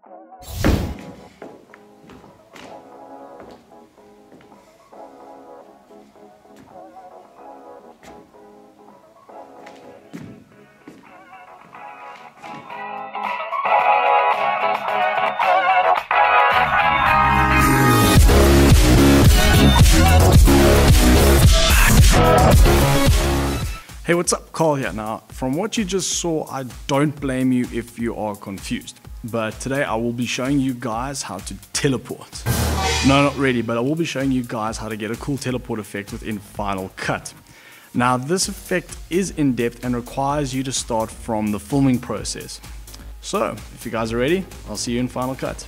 Hey, what's up? Carl here. Now, from what you just saw, I don't blame you if you are confused. But today I will be showing you guys how to teleport. No, not really, but I will be showing you guys how to get a cool teleport effect within Final Cut. Now, this effect is in-depth and requires you to start from the filming process. So, if you guys are ready, I'll see you in Final Cut.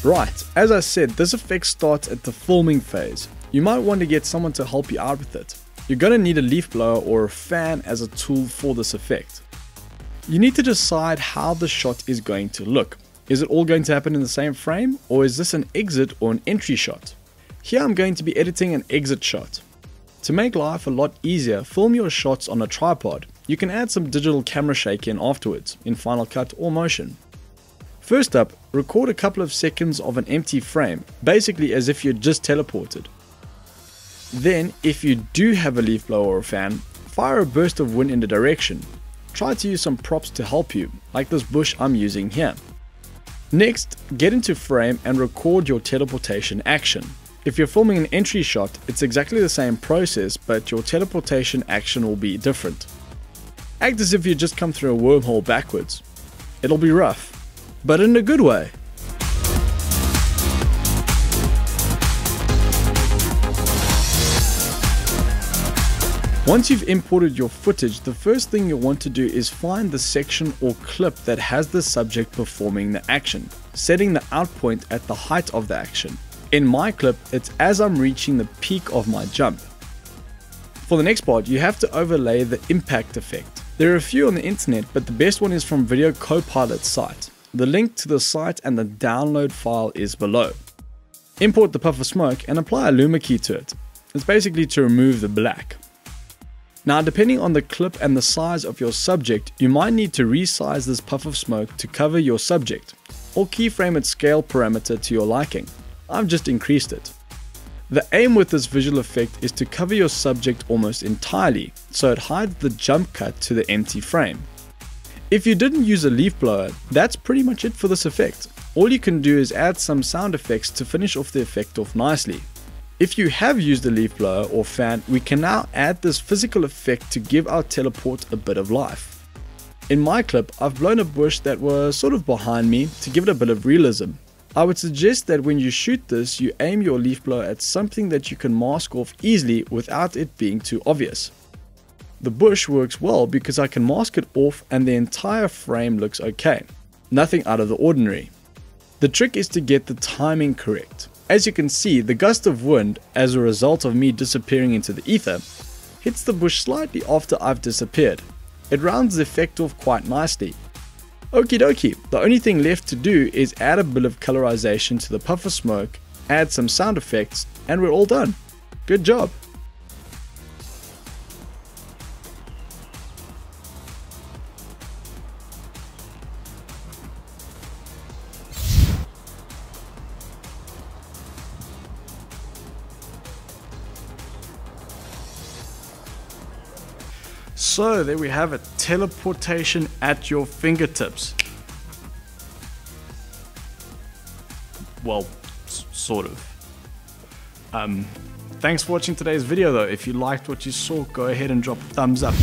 Right, as I said, this effect starts at the filming phase. You might want to get someone to help you out with it. You're going to need a leaf blower or a fan as a tool for this effect. You need to decide how the shot is going to look. Is it all going to happen in the same frame, or is this an exit or an entry shot? Here I'm going to be editing an exit shot. To make life a lot easier, film your shots on a tripod. You can add some digital camera shake in afterwards, in Final Cut or Motion. First up, record a couple of seconds of an empty frame, basically as if you're just teleported. Then, if you do have a leaf blower or a fan, fire a burst of wind in the direction. Try to use some props to help you, like this bush I'm using here. Next, get into frame and record your teleportation action. If you're filming an entry shot, it's exactly the same process, but your teleportation action will be different. Act as if you just come through a wormhole backwards. It'll be rough, but in a good way. Once you've imported your footage, the first thing you'll want to do is find the section or clip that has the subject performing the action, setting the out point at the height of the action. In my clip, it's as I'm reaching the peak of my jump. For the next part, you have to overlay the impact effect. There are a few on the internet, but the best one is from Video Copilot's site. The link to the site and the download file is below. Import the puff of smoke and apply a luma key to it. It's basically to remove the black. Now, depending on the clip and the size of your subject, you might need to resize this puff of smoke to cover your subject, or keyframe its scale parameter to your liking. I've just increased it. The aim with this visual effect is to cover your subject almost entirely, so it hides the jump cut to the empty frame. If you didn't use a leaf blower, that's pretty much it for this effect. All you can do is add some sound effects to finish off the effect off nicely. If you have used a leaf blower or fan, we can now add this physical effect to give our teleport a bit of life. In my clip, I've blown a bush that was sort of behind me to give it a bit of realism. I would suggest that when you shoot this, you aim your leaf blower at something that you can mask off easily without it being too obvious. The bush works well because I can mask it off and the entire frame looks okay. Nothing out of the ordinary. The trick is to get the timing correct. As you can see, the gust of wind, as a result of me disappearing into the ether, hits the bush slightly after I've disappeared. It rounds the effect off quite nicely. Okie dokie, the only thing left to do is add a bit of colorization to the puff of smoke, add some sound effects, and we're all done. Good job. So there we have it, teleportation at your fingertips. Well, sort of. Thanks for watching today's video though. If you liked what you saw, go ahead and drop a thumbs up.